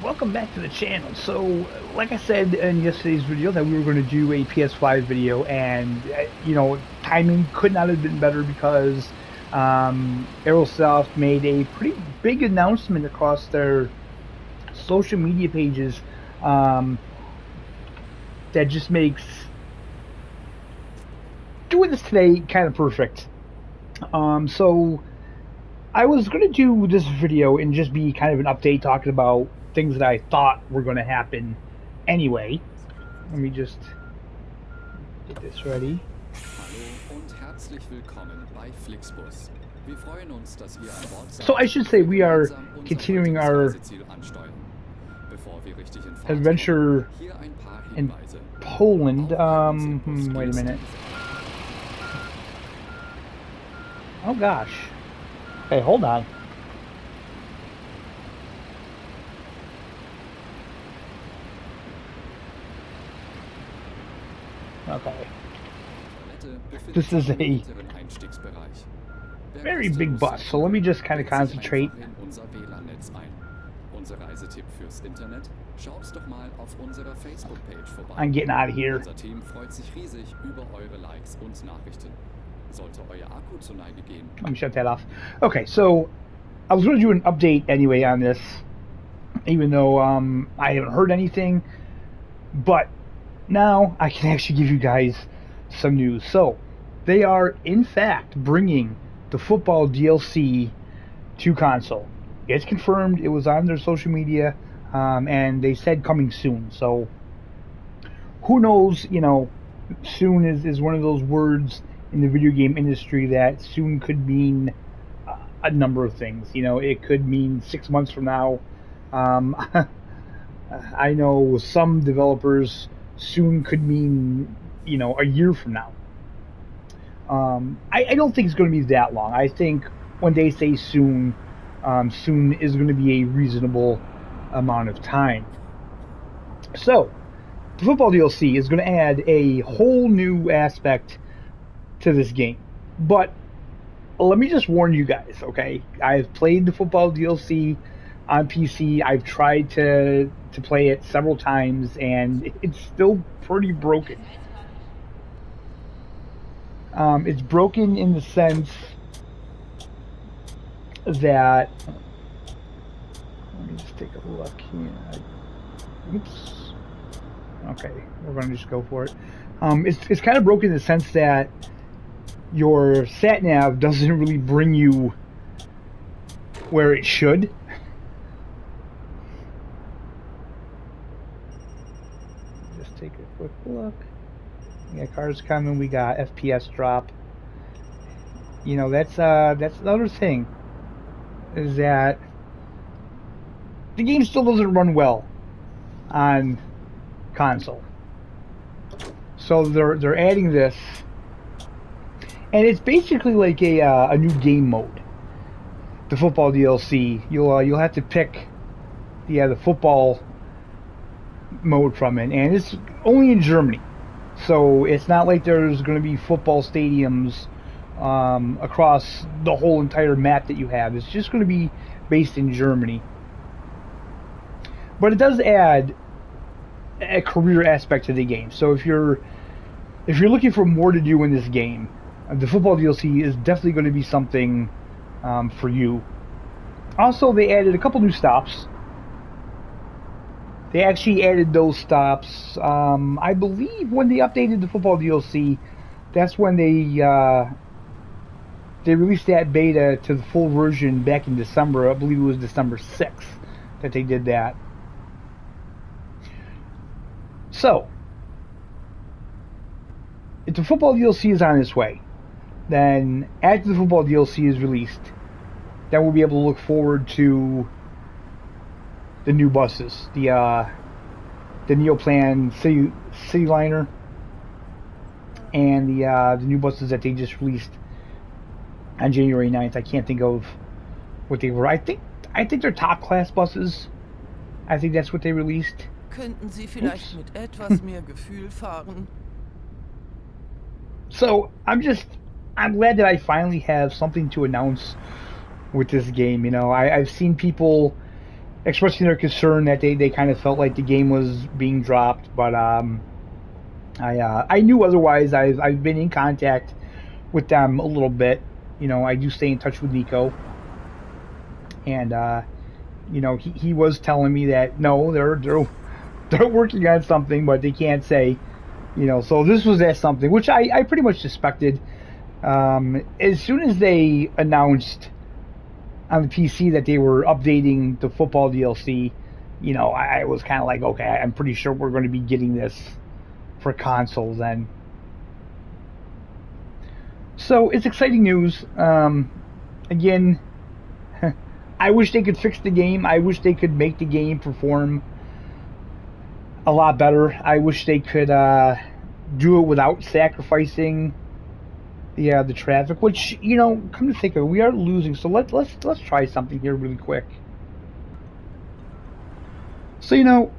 welcome back to the channel. So, like I said in yesterday's video, that we were going to do a PS5 video, and timing could not have been better because Aerosoft made a pretty big announcement across their social media pages that just makes doing this today kind of perfect. So I was going to do this video and just be kind of an update talking about things that I thought were going to happen anyway. Let me just get this ready. Hallo und herzlich willkommen bei FlixBus. Wir freuen uns, dass ihr an Bord seid. So I should say we are continuing our adventure in Poland. Wait a minute. Oh gosh. Hey, hold on. Okay. This is a very big bus, so let me just kind of concentrate. I'm getting out of here. Let me shut that off. Okay, so I was going to do an update anyway on this, even though I haven't heard anything, but now I can actually give you guys some news. So they are in fact bringing the football DLC to console. It's confirmed. It was on their social media, and they said coming soon. So who knows? Soon is one of those words in the video game industry that soon could mean a number of things. It could mean 6 months from now. I know some developers soon could mean a year from now. I don't think it's going to be that long. I think when they say soon, soon is going to be a reasonable amount of time. So the football DLC is going to add a whole new aspect to this game, but let me just warn you guys, okay? I've played the football DLC on PC. I've tried to play it several times, and it's still pretty broken. It's broken in the sense that, let me just take a look here. Oops. Okay, we're going to just go for it. It's kind of broken in the sense that your sat nav doesn't really bring you where it should. Just take a quick look. We got cars coming. We got FPS drop. That's another thing, is that the game still doesn't run well on console. So they're adding this. And it's basically like a new game mode. The football DLC, you'll have to pick the football mode from it, and it's only in Germany. So it's not like there's going to be football stadiums across the whole entire map that you have. It's just going to be based in Germany. But it does add a career aspect to the game. So if you're looking for more to do in this game, the football DLC is definitely going to be something for you. Also, they added a couple new stops. They actually added those stops, I believe, when they updated the football DLC. That's when they released that beta to the full version back in December. I believe it was December 6th that they did that. So, if the football DLC is on its way, then after the football DLC is released, then we'll be able to look forward to the new buses, the Neoplan Cityliner, and the new buses that they just released on January 9th. I can't think of what they were. I think they're top class buses. I think that's what they released. Könnten Sie vielleicht mit etwas mehr Gefühl fahren? So I'm glad that I finally have something to announce with this game. I've seen people expressing their concern that they kind of felt like the game was being dropped, but I knew otherwise. I've been in contact with them a little bit. You know, I do stay in touch with Nico, and you know, he was telling me that no, they're working on something, but they can't say. You know, so this was that something, which I pretty much suspected. As soon as they announced on the PC that they were updating the football DLC, you know, I was kind of like, okay, I'm pretty sure we're going to be getting this for console then. So it's exciting news. Again, I wish they could fix the game. I wish they could make the game perform a lot better. I wish they could do it without sacrificing the traffic. Which, you know, come to think of it, we are losing. So let's try something here really quick. So, you know,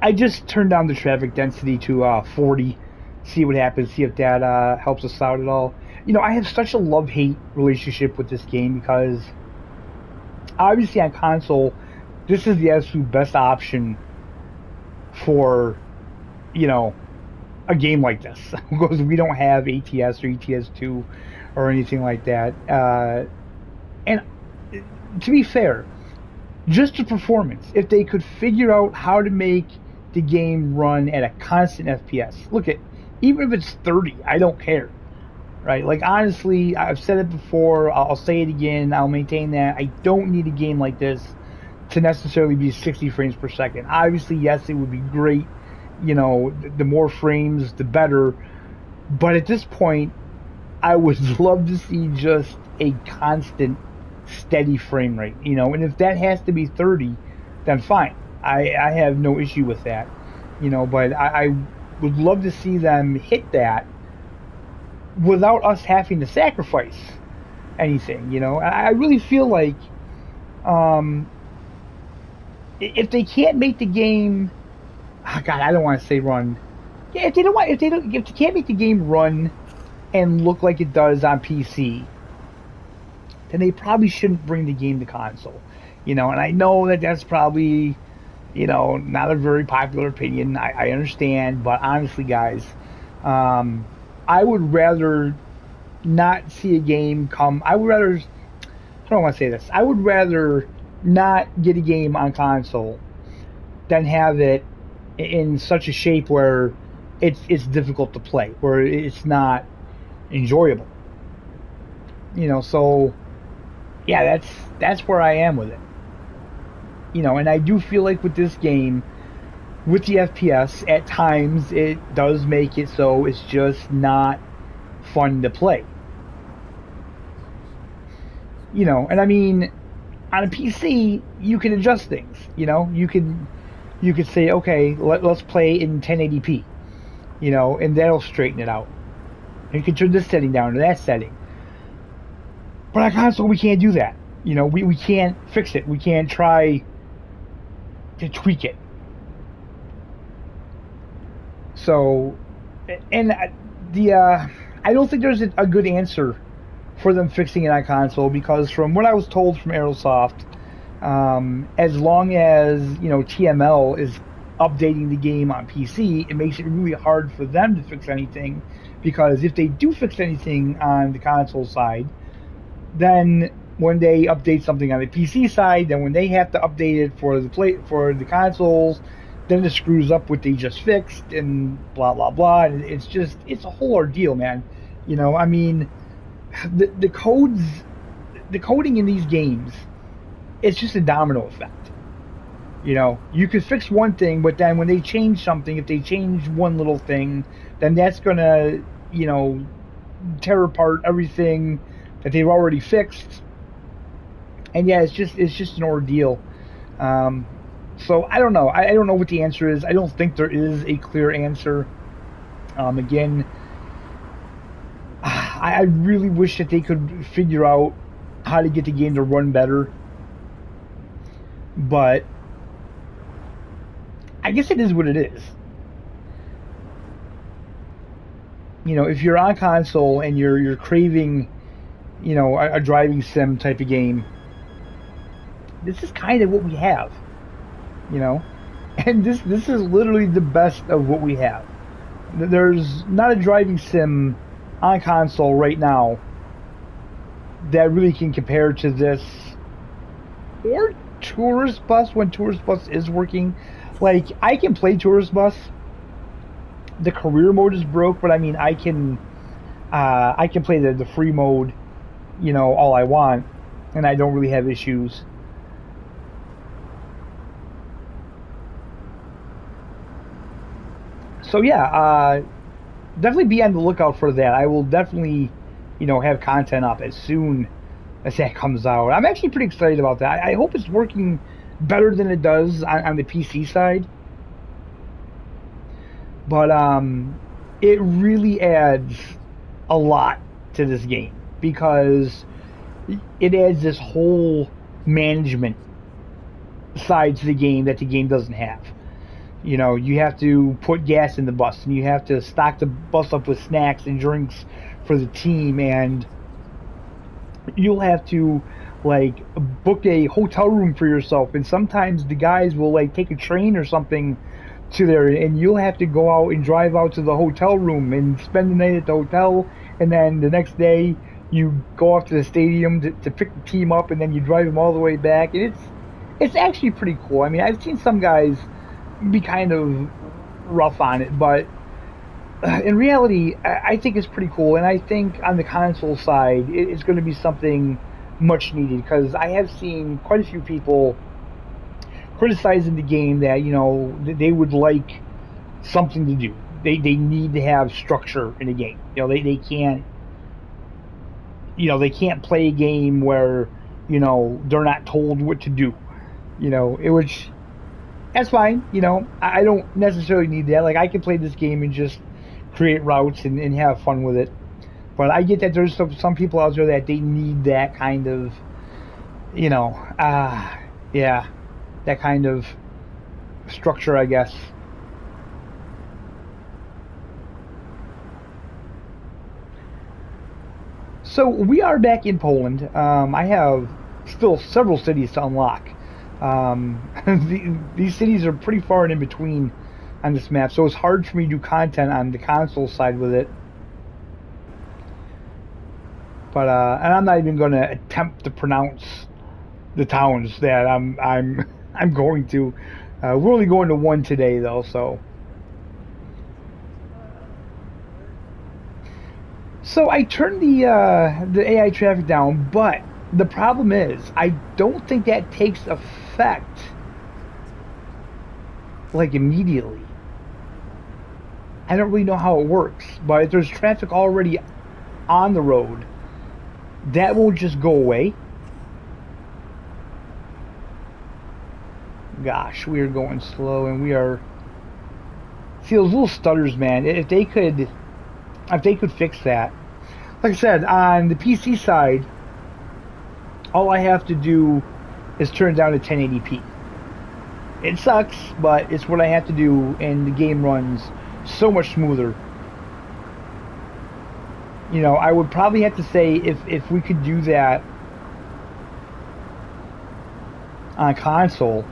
I just turned down the traffic density to 40. See what happens. See if that helps us out at all. You know, I have such a love-hate relationship with this game because obviously on console, this is the absolute best option for, you know, a game like this, because we don't have ATS or ETS2 or anything like that. And to be fair, just the performance, if they could figure out how to make the game run at a constant FPS, look at, even if it's 30, I don't care, right? Like, honestly, I've said it before, I'll say it again, I'll maintain that I don't need a game like this to necessarily be 60 frames per second. Obviously, yes, it would be great, you know, the more frames, the better. But at this point, I would love to see just a constant, steady frame rate, you know. And if that has to be 30, then fine. I have no issue with that, you know. But I would love to see them hit that without us having to sacrifice anything, you know. I really feel like if they can't make the game, oh God, I don't want to say run. Yeah, if they can't make the game run and look like it does on PC, then they probably shouldn't bring the game to console. You know, and I know that that's probably, you know, not a very popular opinion. I understand, but honestly, guys, I would rather not see a game come. I would rather, I don't want to say this. I would rather not get a game on console than have it in such a shape where it's difficult to play, where it's not enjoyable. You know, so yeah, that's where I am with it. You know, and I do feel like with this game, with the FPS, at times it does make it so it's just not fun to play. You know, and I mean, on a PC, you can adjust things. You know, you could say, okay, let's play in 1080p, you know, and that'll straighten it out. And you can turn this setting down to that setting. But on console, we can't do that. You know, we can't fix it. We can't try to tweak it. So, and I don't think there's a good answer for them fixing it on console, because from what I was told from Aerosoft, as long as, you know, TML is updating the game on PC, it makes it really hard for them to fix anything, because if they do fix anything on the console side, then when they update something on the PC side, then when they have to update it for the consoles, then it screws up what they just fixed and blah blah blah. And it's a whole ordeal, man. You know, I mean, the coding in these games, it's just a domino effect. You know, you could fix one thing, but then when they change something, if they change one little thing, then that's gonna, you know, tear apart everything that they've already fixed. And yeah, it's just an ordeal. So I don't know. I don't know what the answer is. I don't think there is a clear answer. Again, I really wish that they could figure out how to get the game to run better. But I guess it is what it is. You know, if you're on console and you're craving, you know, a driving sim type of game, this is kind of what we have, you know. And this is literally the best of what we have. There's not a driving sim on console right now that really can compare to this, or Tourist Bus when Tourist Bus is working. Like, I can play Tourist Bus. The career mode is broke, but I mean, I can play the free mode, you know, all I want, and I don't really have issues. So yeah, definitely be on the lookout for that. I will definitely, you know, have content up as soon as that comes out. I'm actually pretty excited about that. I hope it's working better than it does on the PC side. But it really adds a lot to this game because it adds this whole management side to the game that the game doesn't have. You know, you have to put gas in the bus, and you have to stock the bus up with snacks and drinks for the team, and you'll have to, like, book a hotel room for yourself, and sometimes the guys will, like, take a train or something to there, and you'll have to go out and drive out to the hotel room and spend the night at the hotel, and then the next day you go off to the stadium to pick the team up, and then you drive them all the way back, and it's actually pretty cool. I mean, I've seen some guys be kind of rough on it, but in reality, I think it's pretty cool, and I think on the console side, it's going to be something much needed, because I have seen quite a few people criticizing the game that, you know, they would like something to do. They need to have structure in a game. You know, they can't, you know, they can't play a game where, you know, they're not told what to do. You know, which, that's fine. You know, I don't necessarily need that. Like, I can play this game and just create routes and have fun with it. But I get that there's some people out there that they need that kind of, you know, yeah, that kind of structure, I guess. So we are back in Poland. I have still several cities to unlock. These cities are pretty far and in between on this map, so it's hard for me to do content on the console side with it. But and I'm not even going to attempt to pronounce the towns that I'm going to. We're only going to one today, though, so. So I turned the AI traffic down, but the problem is I don't think that takes effect like immediately. I don't really know how it works, but if there's traffic already on the road, that won't just go away. Gosh, we are going slow, and we are. See those little stutters, man. If they could fix that. Like I said, on the PC side, all I have to do is turn it down to 1080p. It sucks, but it's what I have to do, and the game runs so much smoother. You know, I would probably have to say if we could do that on console,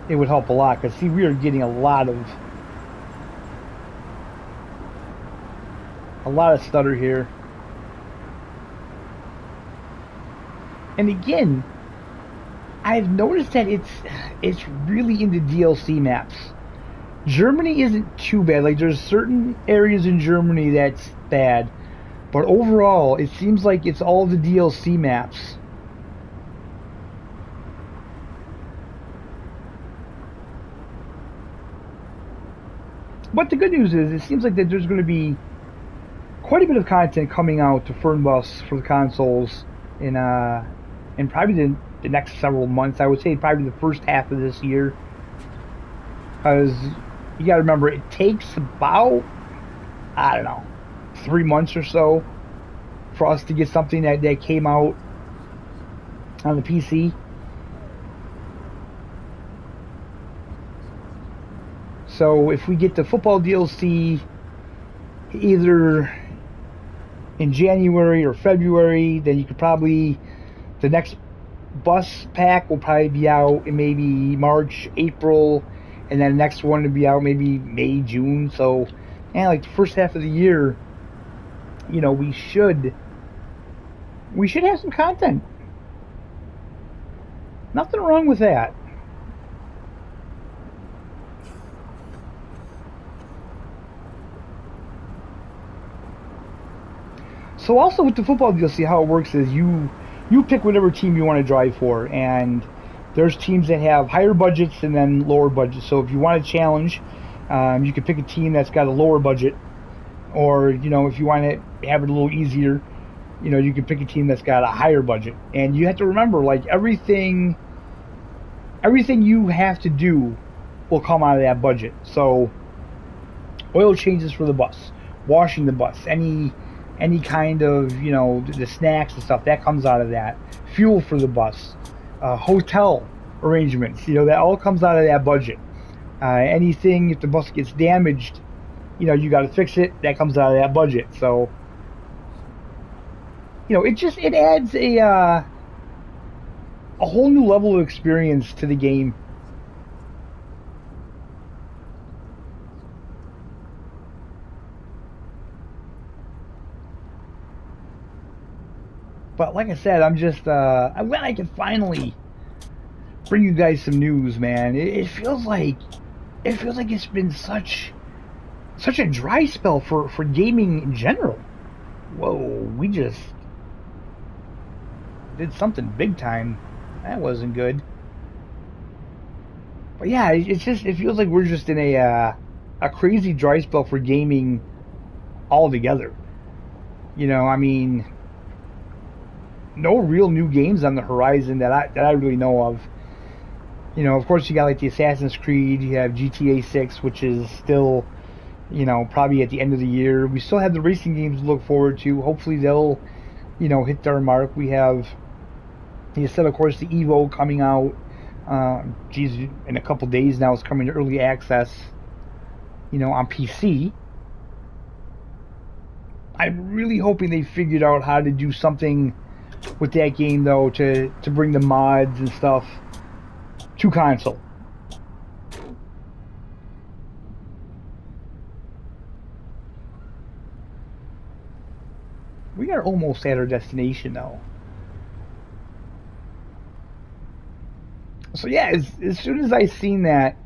it would help a lot. Because see, we are getting a lot of stutter here. And again, I've noticed that it's really in the DLC maps. Germany isn't too bad. Like, there's certain areas in Germany that's bad, but overall, it seems like it's all the DLC maps. But the good news is, it seems like that there's going to be quite a bit of content coming out to Fernbus for the consoles in probably the next several months. I would say probably the first half of this year, because you got to remember, it takes about, I don't know, 3 months or so for us to get something that came out on the PC. So if we get the football DLC either in January or February, then you could probably, the next bus pack will probably be out in maybe March, April, and then the next one will be out maybe May, June. So, yeah, like the first half of the year, you know, we should have some content. Nothing wrong with that. So also with the football deal, see how it works is you pick whatever team you want to drive for, and there's teams that have higher budgets and then lower budgets. So if you want to challenge, you can pick a team that's got a lower budget, or you know, if you want to have it a little easier, you know, you can pick a team that's got a higher budget. And you have to remember, like everything you have to do will come out of that budget. So oil changes for the bus, washing the bus, any kind of, you know, the snacks and stuff, that comes out of that. Fuel for the bus, hotel arrangements, you know, that all comes out of that budget. Anything, if the bus gets damaged, you know, you got to fix it, that comes out of that budget. So, you know, it adds a whole new level of experience to the game. But like I said, I'm glad I can finally bring you guys some news, man. It feels like it's been such a dry spell for gaming in general. Whoa, we just did something big time. That wasn't good. But yeah, it feels like we're just in a crazy dry spell for gaming altogether. You know, I mean, no real new games on the horizon that I really know of. You know, of course you got like the Assassin's Creed, you have GTA 6, which is still, you know, probably at the end of the year. We still have the racing games to look forward to. Hopefully they'll, you know, hit their mark. We have, you said, of course, the Evo coming out. In a couple days now, it's coming to early access, you know, on PC. I'm really hoping they figured out how to do something with that game, though, to bring the mods and stuff to console. We are almost at our destination, though. So yeah, as soon as I seen that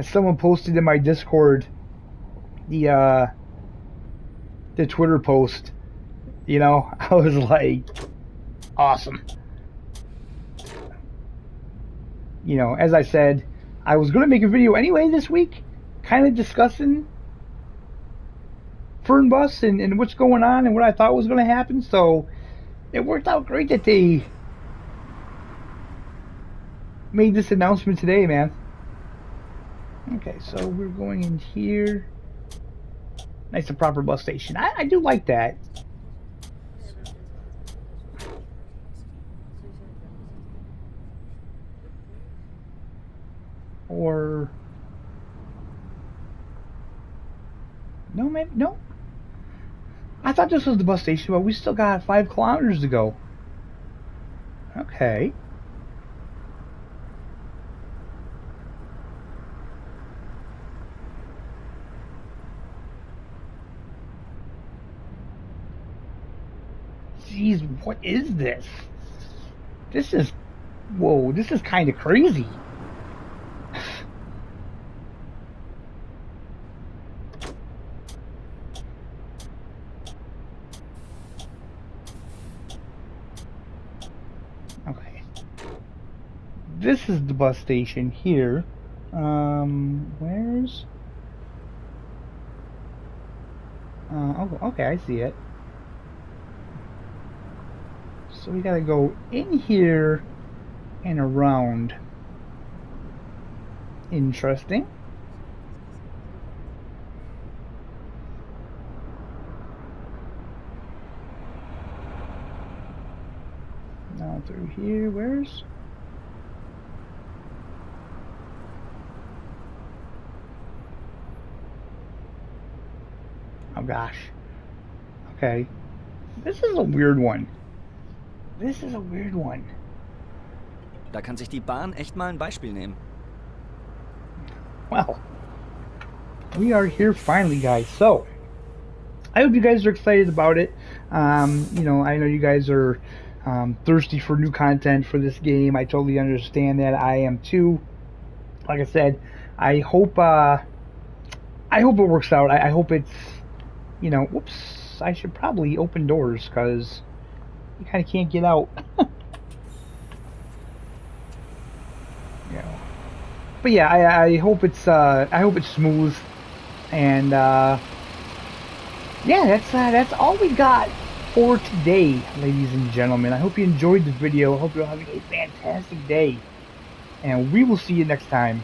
someone posted in my Discord the Twitter post, you know, I was like, awesome. You know, as I said, I was going to make a video anyway this week, kind of discussing Fern Bus and what's going on and what I thought was going to happen. So it worked out great that they made this announcement today, man. Okay, so we're going in here. Nice and proper bus station. I do like that. Or no, maybe no. I thought this was the bus station, but we still got 5 kilometers to go. Okay. Jeez, what is this? This is, whoa, this is kind of crazy. Okay. This is the bus station here. Where's? Oh, okay, I see it. So we gotta go in here and around. Interesting. Now through here, where's? Oh gosh. Okay. This is a weird one. This is a weird one. Da kann sich die Bahn echt mal ein Beispiel nehmen. Well, we are here finally, guys. So, I hope you guys are excited about it. You know, I know you guys are thirsty for new content for this game. I totally understand that. I am too. Like I said, I hope it works out. I hope it's, you know, whoops, I should probably open doors because you kind of can't get out. You know. But yeah, I hope it's smooth, and yeah, that's all we got for today, ladies and gentlemen. I hope you enjoyed the video. I hope you're having a fantastic day, and we will see you next time.